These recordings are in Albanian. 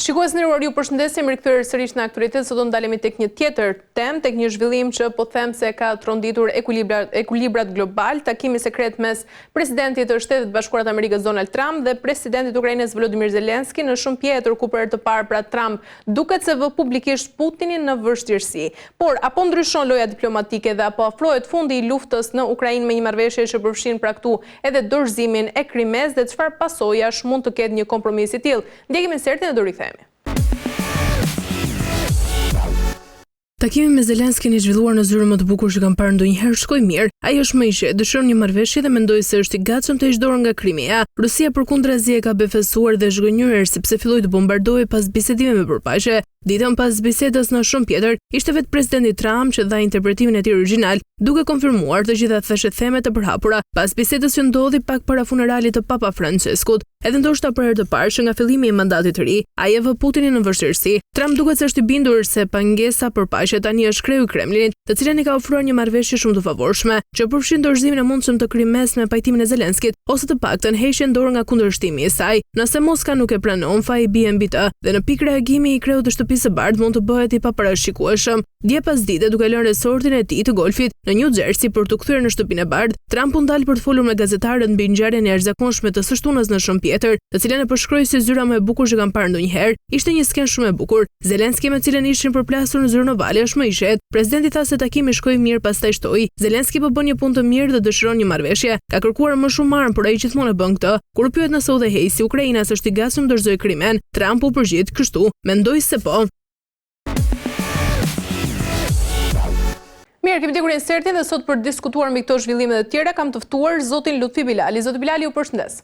Shikues nderuar, ju përshëndesim, rikthyer sërish në aktualitet. Sot do ndalemi tek një tjetër temë, tek një zhvillim që po them se ka tronditur ekuilibrat global, takimi sekret mes presidentit të Shtetit Bashkuar të Amerikës Donald Trump dhe presidentit të Ukrainës Volodymyr Zelensky në Shëmpjetër, ku për herë të parë pra Trump duket se vë publikisht Putinin në vështirësi. Por apo ndryshon loja diplomatike dhe apo afrohet fundi i luftës në Ukrainë me një marrëveshje që përfshin pra këtu edhe dorëzimin e Krimes dhe çfarë pasojash mund të ketë një kompromis i tillë? Ndjekim insertin dhe do rikthehemi. Takimi me Zelenskin i zhvilluar në zyrën më të bukur që kam parë ndonjëherë shkoi mirë. Ai është më i qetë, dëshiron një marrëveshje dhe mendoi se është i gatshëm të heqë dorën nga Krimea. Rusia përkundrazi e ka befasuar dhe zhgënjur sepse filloi të bombardojë pas bisedimeve me përpaqe. Ditën pas bisedës në Shëmpjetër, ishte vetë presidenti Trump që dha interpretimin e tij origjinal, duke konfirmuar të gjitha theshethemet e përhapura pas bisedës që ndodhi pak para funeralit të Papa Franceskut. Edhe ndoshta për herë të parë që nga fillimi i mandatit të ri, ai e vë Putinin në vështirësi. Trump duket se është i bindur se pangesa përpaqe tani është kreu i Kremlinit, të cilën i ka ofruar një marrëveshje shumë të favorshme, që përfshin dorëzimin e mundshëm të Krimes me pajtimin e Zelenskit, ose të paktën heqjen dorë nga kundërshtimi i saj. Nëse Moska nuk e pranon, faji bie mbi të, dhe në pikë reagimi i kreut të Shtëpisë së Bardhë mund të bëhet i paparashikueshëm. Dje pas dite, duke lënë resortin e tij të golfit në New Jersey për të kthyer në Shtëpinë e Bardhë, Trump u ndal për të folur me gazetarët mbi ngjarjen e jashtëzakonshme të së shtunës në Shëmpjetër, të cilën e përshkroi si zyra më e bukur që kam parë ndonjëherë. Ishte një skenë shumë e bukur. Zelensky me cilën ishin përplasur në zyrën ovale është më i qetë. Presidenti tha se takimi shkoi mirë, pastaj shtoi: Zelensky po bën një punë të mirë dhe dëshiron një marrëveshje. Ka kërkuar më shumë armë, por ai gjithmonë e bën këtë. Kur pyet nëse u dhehej si Ukraina është i gatshëm dorëzoj Krimen, Trump u përgjigj kështu: mendoj se po. Mirë, kemi tekur insertin dhe sot për diskutuar mbi këto zhvillime të tjera kam të ftuar zotin Lutfi Bilali. Zoti Bilali, ju përshëndes.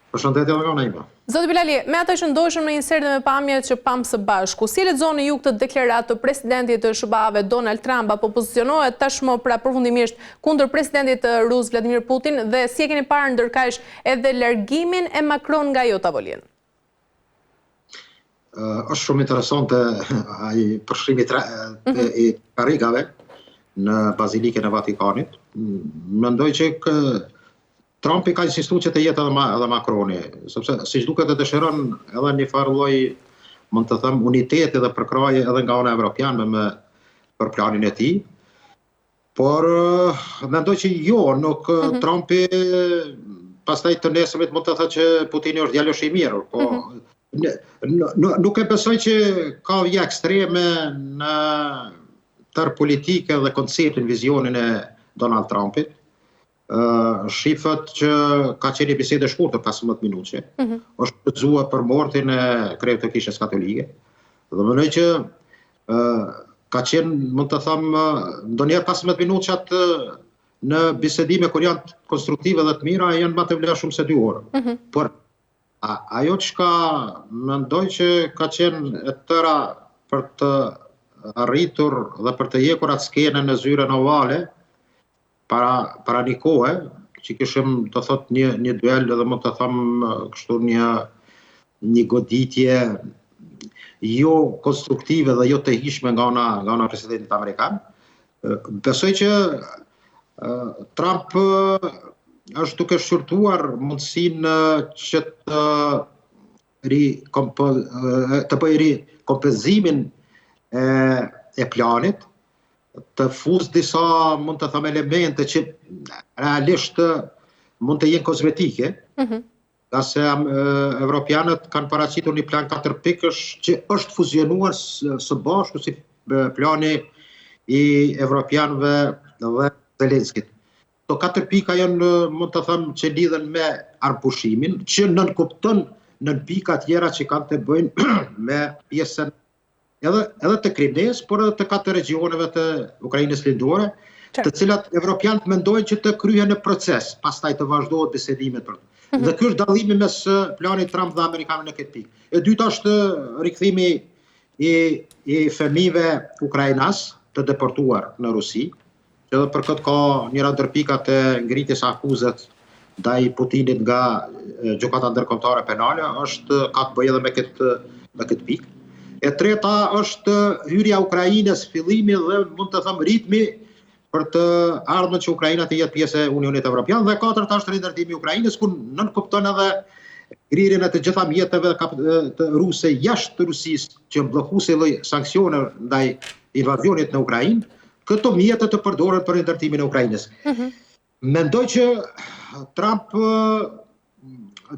Përshëndetje edhe nga ime. Zoti Bilali, me ata që ndoshëm në insert dhe me pamjet që pam së bashku, si lexoni ju këtë deklaratë të presidentit të SBA-ve Donald Trump, apo pozicionohet tashmë pra përfundimisht kundër presidentit rus Vladimir Putin, dhe si e keni parë ndërkaq edhe largimin e Macron nga ajo tavolinë? Është shumë interesante ai përshkrimi i karrigave në Bazilikën e Vatikanit. Mendoj që Trumpi ka insistuar që të jetë edhe Macroni, sepse siç duket e dëshiron edhe një farë lloj, mund të them, uniteti dhe përkraje edhe nga ana evropiane për planin e tij. Por mendoj që jo, nuk Trumpi pastaj të nesëmit mund të thotë që Putini është djalosh i mirë, po nuk e besoj që ka vija ekstreme në tërë politike dhe konceptin, vizionin e Donald Trumpit. Shifët që ka qenë bisedë e shkurtër 15 minutë, është shfrytzuar për mortin e kreut të Kishës Katolike. Dhe mendoj që ka qenë, mund të them, ndonjëherë 15 minutat në bisedime kur janë konstruktive dhe të mira janë më të vlefshme se 2 orë. Por ajo çka mendoj që ka qenë e tëra për të arritur dhe për të jekur atë skenën në zyrën ovale para një kohe, që kishim të thot një duel dhe mund të them kështu një goditje jo konstruktive dhe jo të hishme nga ana presidentit amerikan. Besoj që Trump është duke shqyrtuar mundësinë që të bëjë rikompozimin e planit, të fuz disa, mund të them, elemente që realisht mund të jenë kozmetike, nga se evropianët kanë paraqitur një plan 4 pikësh që është fuzionuar së bashku si plani i evropianëve dhe Zelenskit. Këto 4 pika janë, mund të them, që lidhen me arpushimin, që nënkupton nën pika tjera që kanë të bëjnë me pjesën edhe të Krimes, por edhe të 4 regioneve të Ukrainës lindore, të cilat evropianët mendojnë që të kryhen në proces, pastaj të vazhdohet bisedimet për të. Dhe ky është dallimi mes planit Trump dhe amerikanëve në këtë pikë. E dyta është rikthimi i fëmijëve ukrainas të deportuar në Rusi, që edhe për këtë ka njëra ndër pikat e ngritjes akuzat ndaj Putinit nga gjykata ndërkombëtare penale, ka të bëjë edhe me këtë pikë. E treta është hyrja e Ukrainës, fillimi dhe mund të them ritmi për të ardhmen që Ukraina të jetë pjesë e Unionit Evropian, dhe katërta është rindërtimi i Ukrainës, ku nënkupton edhe ngrirjen e të gjitha mjeteve të ruse jashtë Rusisë që bllokuesi lloj sanksione ndaj invazionit në Ukrainë, këto mjete të përdoren për ndërtimin e Ukrainës. Mendoj që Trump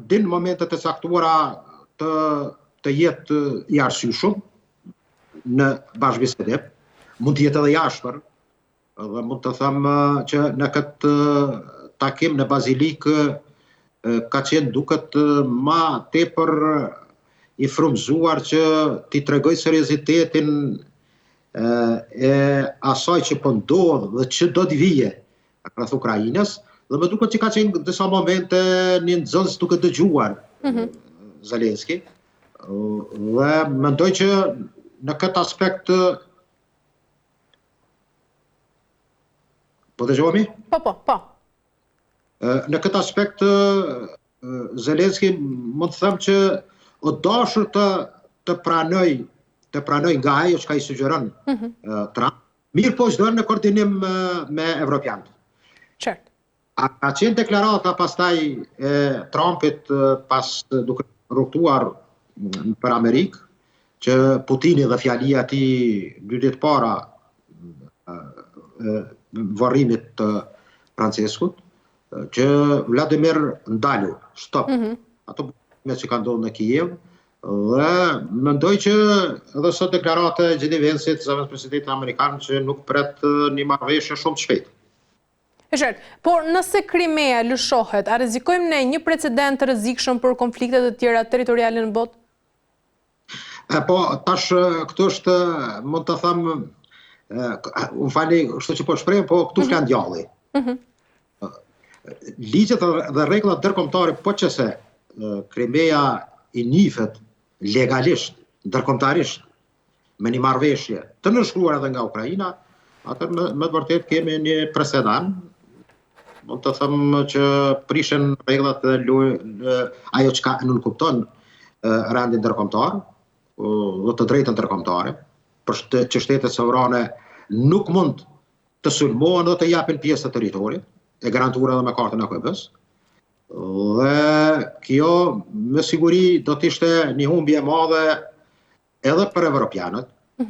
din momente të caktuara të jetë i arsyeshëm në bashkëbisedë, mund të jetë edhe i ashpër, dhe mund të them që në këtë takim në Bazilikë ka qenë duket ma tepër i frymëzuar që t'i tregoj seriozitetin e asaj që po ndodh dhe që do të vije rreth Ukrainës, dhe më duket që ka qenë në disa momente një nxënës duke dëgjuar Zelenski, dhe mendoj që në këtë aspekt po dëgjohemi? Po. Në këtë aspekt Zelenski mund të them që o dashur të pranoj nga ajo çka i sugjeron Trump, mirë po çdo në koordinim me evropianët. Qartë. A ka qenë deklarata pastaj e Trumpit pas duke rrugtuar për Amerikë, që Putini dhe fjalia e tij 2 ditë para varrimit të Franceskut, që Vladimir ndalu, stop. Ato me që ka ndodhur në Kiev, dhe mendoj që edhe sot deklarata e J.D. Vance't, zëvendës presidentit amerikan, që nuk pret një marrëveshje shumë të shpejtë. E qartë, por nëse Krimea lëshohet, a rrezikojmë ne një precedent të rrezikshëm për konflikte të tjera territoriale në botë? Po, tash këtu është, mund të them, unë fali, kështu që po shpreh, po këtu flan djalli. Ligjet dhe rregullat ndërkombëtare, po që se Krimea i njihet legalisht, ndërkombëtarisht, me një marrëveshje të nënshkruar edhe nga Ukraina, atër me të vërtet kemi një presedant, mund të them që prishen rregullat dhe ajo çka nuk kupton rendin ndërkombëtar, dhe të drejtën ndërkombëtare, për që shtetet sovrane nuk mund të sulmohen dhe të japin pjesë të territorit, e garantuar edhe me kartën e AKB-s. Dhe kjo me siguri do të ishte një humbje e madhe edhe për evropianët.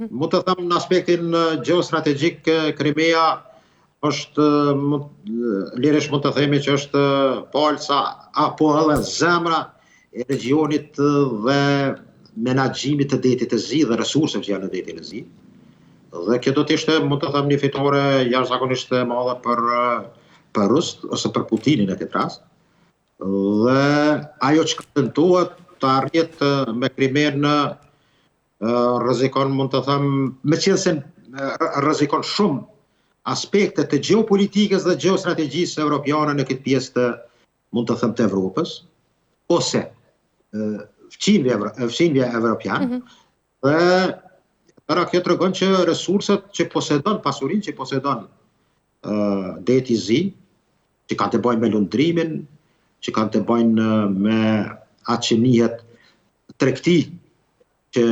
Mund të them në aspektin gjeostrategjik, Krimea është lirisht mund të themi që është palca apo edhe zemra e regionit dhe menaxhimit të detit të zi dhe resurseve që janë në detin e zi. Dhe kjo do të ishte, mund të them, një fitore jashtëzakonisht e madhe për Rusët ose për Putinin në këtë rast. Dhe ajo që tentohet të arrit me Krimen rrezikon, mund të them, meqense rrezikon shumë aspekte të gjeopolitikës dhe gjeostrategjisë evropiane në këtë pjesë të, mund të them, të Evropës, ose fqinjve evropian, dhe kjo tregon që resurset që posedon, pasurinë që posedon deti zi, që kanë të bëjnë me lundrimin, që kanë të bëjnë me atë që njihet tregti që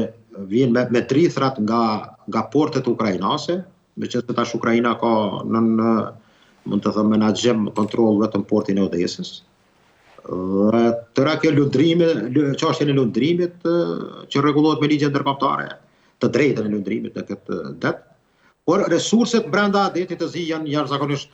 vjen me trithrat nga portet ukrainase, me që tash Ukraina ka në mund të them menaxhim kontroll vetëm portin e Odesës. Tëra kjo çështja e lundrimit që rregullohet me ligje ndërkombëtare, të drejtën e lundrimit në këtë det, por resurset brenda detit të zi janë jashtëzakonisht